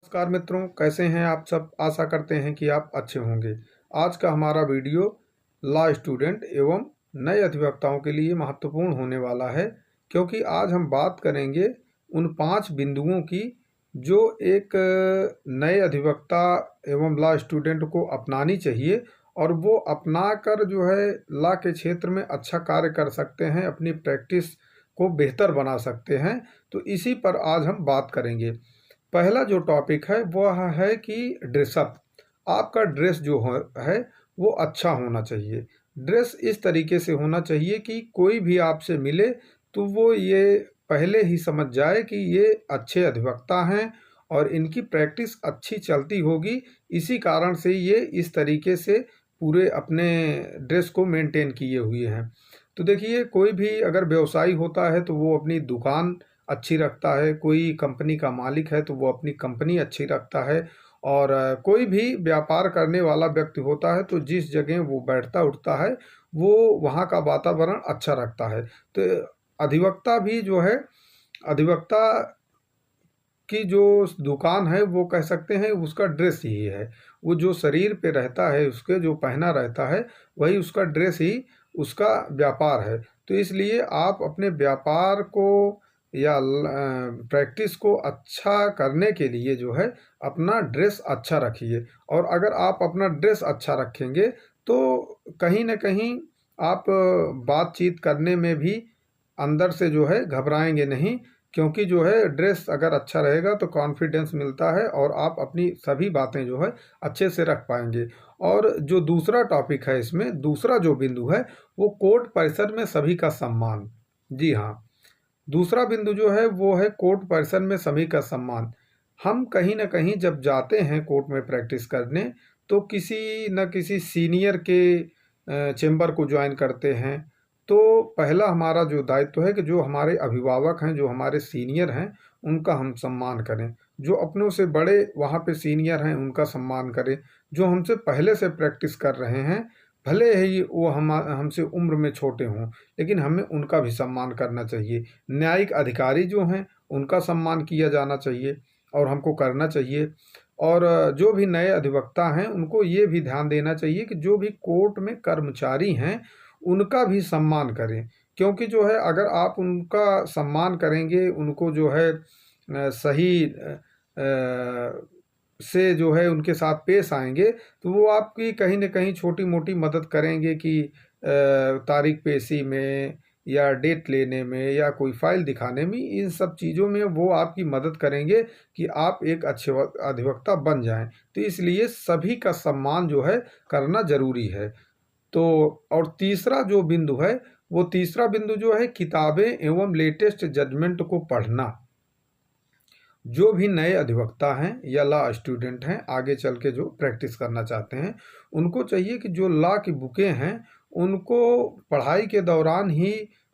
नमस्कार मित्रों, कैसे हैं आप सब। आशा करते हैं कि आप अच्छे होंगे। आज का हमारा वीडियो लॉ स्टूडेंट एवं नए अधिवक्ताओं के लिए महत्वपूर्ण होने वाला है, क्योंकि आज हम बात करेंगे उन 5 बिंदुओं की जो एक नए अधिवक्ता एवं लॉ स्टूडेंट को अपनानी चाहिए और वो अपनाकर जो है लॉ के क्षेत्र में अच्छा कार्य कर सकते हैं, अपनी प्रैक्टिस को बेहतर बना सकते हैं। तो इसी पर आज हम बात करेंगे। पहला जो टॉपिक है वह है कि ड्रेसअप। आपका ड्रेस जो है वो अच्छा होना चाहिए। ड्रेस इस तरीके से होना चाहिए कि कोई भी आपसे मिले तो वो ये पहले ही समझ जाए कि ये अच्छे अधिवक्ता हैं और इनकी प्रैक्टिस अच्छी चलती होगी। इसी कारण से ये इस तरीके से पूरे अपने ड्रेस को मेंटेन किए हुए हैं। तो देखिए, कोई भी अगर व्यवसायी होता है तो वो अपनी दुकान अच्छी रखता है, कोई कंपनी का मालिक है तो वो अपनी कंपनी अच्छी रखता है, और कोई भी व्यापार करने वाला व्यक्ति होता है तो जिस जगह वो बैठता उठता है वो वहाँ का वातावरण अच्छा रखता है। तो अधिवक्ता भी जो है, अधिवक्ता की जो दुकान है वो कह सकते हैं उसका ड्रेस ही है। वो जो शरीर पे रहता है, उसके जो पहना रहता है वही उसका ड्रेस ही उसका व्यापार है। तो इसलिए आप अपने व्यापार को या प्रैक्टिस को अच्छा करने के लिए जो है अपना ड्रेस अच्छा रखिए। और अगर आप अपना ड्रेस अच्छा रखेंगे तो कहीं ना कहीं आप बातचीत करने में भी अंदर से जो है घबराएंगे नहीं, क्योंकि जो है ड्रेस अगर अच्छा रहेगा तो कॉन्फिडेंस मिलता है और आप अपनी सभी बातें जो है अच्छे से रख पाएंगे। और जो दूसरा टॉपिक है, इसमें दूसरा जो बिंदु है वो कोर्ट परिसर में सभी का सम्मान। जी हाँ, दूसरा बिंदु जो है वो है कोर्ट परिसर में सभी का सम्मान। हम कहीं ना कहीं जब जाते हैं कोर्ट में प्रैक्टिस करने तो किसी न किसी सीनियर के चेंबर को ज्वाइन करते हैं। तो पहला हमारा जो दायित्व है कि जो हमारे अभिभावक हैं, जो हमारे सीनियर हैं, उनका हम सम्मान करें। जो अपनों से बड़े वहाँ पे सीनियर हैं उनका सम्मान करें। जो हमसे पहले से प्रैक्टिस कर रहे हैं, भले ही वो हमसे उम्र में छोटे हों, लेकिन हमें उनका भी सम्मान करना चाहिए। न्यायिक अधिकारी जो हैं उनका सम्मान किया जाना चाहिए और हमको करना चाहिए। और जो भी नए अधिवक्ता हैं उनको ये भी ध्यान देना चाहिए कि जो भी कोर्ट में कर्मचारी हैं उनका भी सम्मान करें। क्योंकि जो है अगर आप उनका सम्मान करेंगे, उनको जो है सही से जो है उनके साथ पेश आएंगे तो वो आपकी कहीं न कहीं छोटी मोटी मदद करेंगे कि तारीख पेशी में या डेट लेने में या कोई फाइल दिखाने में, इन सब चीज़ों में वो आपकी मदद करेंगे कि आप एक अच्छे अधिवक्ता बन जाएं। तो इसलिए सभी का सम्मान जो है करना ज़रूरी है। तो और तीसरा जो बिंदु है, वो तीसरा बिंदु जो है किताबें एवं लेटेस्ट जजमेंट को पढ़ना। जो भी नए अधिवक्ता हैं या लॉ स्टूडेंट हैं, आगे चल के जो प्रैक्टिस करना चाहते हैं, उनको चाहिए कि जो लॉ की बुकें हैं उनको पढ़ाई के दौरान ही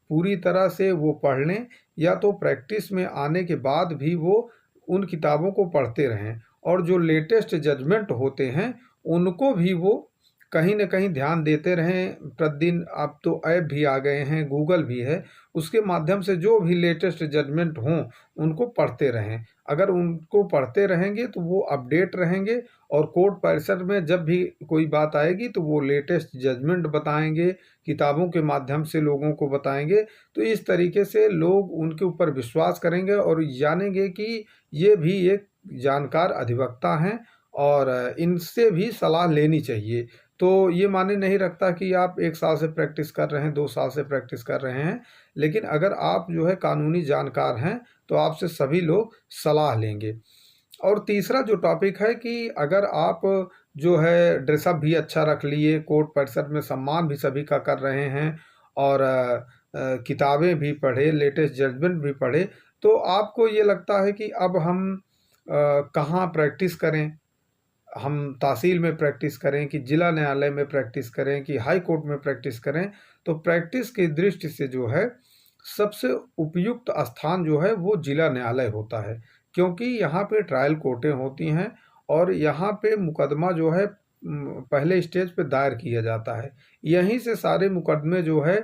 पूरी तरह से वो पढ़ लें, या तो प्रैक्टिस में आने के बाद भी वो उन किताबों को पढ़ते रहें। और जो लेटेस्ट जजमेंट होते हैं उनको भी वो कहीं न कहीं ध्यान देते रहें प्रतिदिन। अब तो ऐप भी आ गए हैं, गूगल भी है, उसके माध्यम से जो भी लेटेस्ट जजमेंट हों उनको पढ़ते रहें। अगर उनको पढ़ते रहेंगे तो वो अपडेट रहेंगे और कोर्ट परिसर में जब भी कोई बात आएगी तो वो लेटेस्ट जजमेंट बताएंगे, किताबों के माध्यम से लोगों को बताएंगे। तो इस तरीके से लोग उनके ऊपर विश्वास करेंगे और जानेंगे कि ये भी एक जानकार अधिवक्ता हैं और इनसे भी सलाह लेनी चाहिए। तो ये माने नहीं रखता कि आप 1 साल से प्रैक्टिस कर रहे हैं, 2 साल से प्रैक्टिस कर रहे हैं, लेकिन अगर आप जो है कानूनी जानकार हैं तो आपसे सभी लोग सलाह लेंगे। और तीसरा जो टॉपिक है कि अगर आप जो है ड्रेसअप भी अच्छा रख लिए, कोर्ट परिसर में सम्मान भी सभी का कर रहे हैं और किताबें भी पढ़े, लेटेस्ट जजमेंट भी पढ़े, तो आपको ये लगता है कि अब हम कहाँ प्रैक्टिस करें। हम तहसील में प्रैक्टिस करें कि जिला न्यायालय में प्रैक्टिस करें कि हाई कोर्ट में प्रैक्टिस करें। तो प्रैक्टिस की दृष्टि से जो है सबसे उपयुक्त स्थान जो है वो जिला न्यायालय होता है, क्योंकि यहाँ पे ट्रायल कोर्टें होती हैं और यहाँ पे मुकदमा जो है पहले स्टेज पे दायर किया जाता है। यहीं से सारे मुकदमे जो है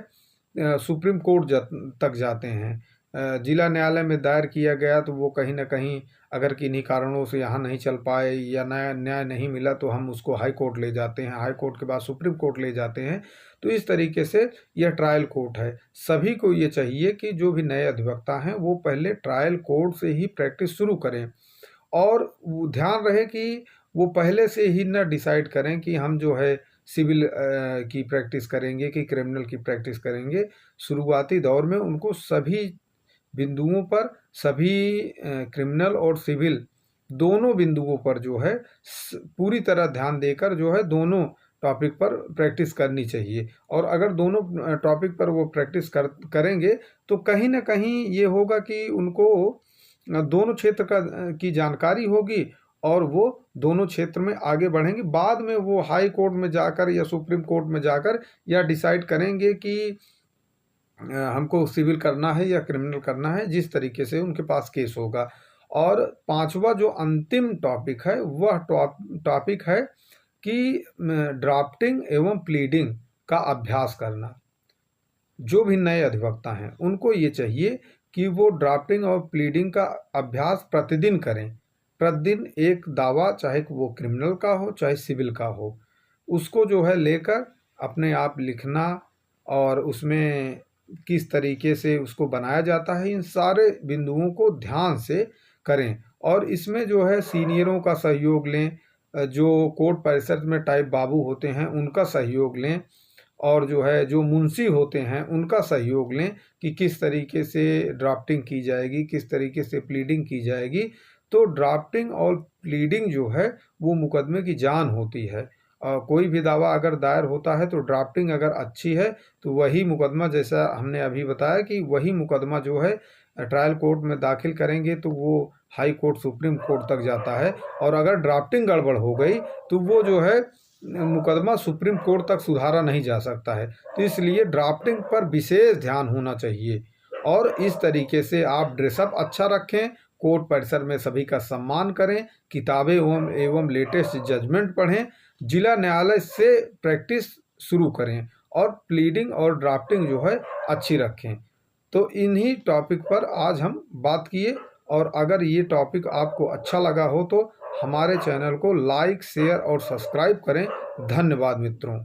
सुप्रीम कोर्ट तक जाते हैं। जिला न्यायालय में दायर किया गया तो वो कहीं ना कहीं अगर किन्हीं कारणों से यहाँ नहीं चल पाए या न्याय नहीं मिला तो हम उसको हाई कोर्ट ले जाते हैं, हाई कोर्ट के बाद सुप्रीम कोर्ट ले जाते हैं। तो इस तरीके से यह ट्रायल कोर्ट है। सभी को ये चाहिए कि जो भी नए अधिवक्ता हैं वो पहले ट्रायल कोर्ट से ही प्रैक्टिस शुरू करें, और ध्यान रहे कि वो पहले से ही न डिसाइड करें कि हम जो है सिविल की प्रैक्टिस करेंगे कि क्रिमिनल की प्रैक्टिस करेंगे। शुरुआती दौर में उनको सभी बिंदुओं पर, सभी क्रिमिनल और सिविल दोनों बिंदुओं पर जो है पूरी तरह ध्यान देकर जो है दोनों टॉपिक पर प्रैक्टिस करनी चाहिए। और अगर दोनों टॉपिक पर वो प्रैक्टिस करेंगे तो कहीं ना कहीं ये होगा कि उनको दोनों क्षेत्र की जानकारी होगी और वो दोनों क्षेत्र में आगे बढ़ेंगे। बाद में वो हाई कोर्ट में जाकर या सुप्रीम कोर्ट में जाकर या डिसाइड करेंगे कि हमको सिविल करना है या क्रिमिनल करना है, जिस तरीके से उनके पास केस होगा। और पांचवा जो अंतिम टॉपिक है वह टॉपिक है कि ड्राफ्टिंग एवं प्लीडिंग का अभ्यास करना। जो भी नए अधिवक्ता हैं उनको ये चाहिए कि वो ड्राफ्टिंग और प्लीडिंग का अभ्यास प्रतिदिन करें। प्रतिदिन एक दावा, चाहे वो क्रिमिनल का हो चाहे सिविल का हो, उसको जो है लेकर अपने आप लिखना और उसमें किस तरीके से उसको बनाया जाता है, इन सारे बिंदुओं को ध्यान से करें। और इसमें जो है सीनियरों का सहयोग लें, जो कोर्ट परिसर में टाइप बाबू होते हैं उनका सहयोग लें, और जो है जो मुंशी होते हैं उनका सहयोग लें कि किस तरीके से ड्राफ्टिंग की जाएगी, किस तरीके से प्लीडिंग की जाएगी। तो ड्राफ्टिंग और प्लीडिंग जो है वो मुकदमे की जान होती है। कोई भी दावा अगर दायर होता है तो ड्राफ्टिंग अगर अच्छी है तो वही मुकदमा, जैसा हमने अभी बताया कि वही मुकदमा जो है ट्रायल कोर्ट में दाखिल करेंगे तो वो हाई कोर्ट, सुप्रीम कोर्ट तक जाता है। और अगर ड्राफ्टिंग गड़बड़ हो गई तो वो जो है मुकदमा सुप्रीम कोर्ट तक सुधारा नहीं जा सकता है। तो इसलिए ड्राफ्टिंग पर विशेष ध्यान होना चाहिए। और इस तरीके से आप ड्रेसअप अच्छा रखें, कोर्ट परिसर में सभी का सम्मान करें, किताबें एवं लेटेस्ट जजमेंट पढ़ें, जिला न्यायालय से प्रैक्टिस शुरू करें और प्लीडिंग और ड्राफ्टिंग जो है अच्छी रखें। तो इन्हीं टॉपिक पर आज हम बात किए। और अगर ये टॉपिक आपको अच्छा लगा हो तो हमारे चैनल को लाइक, शेयर और सब्सक्राइब करें। धन्यवाद मित्रों।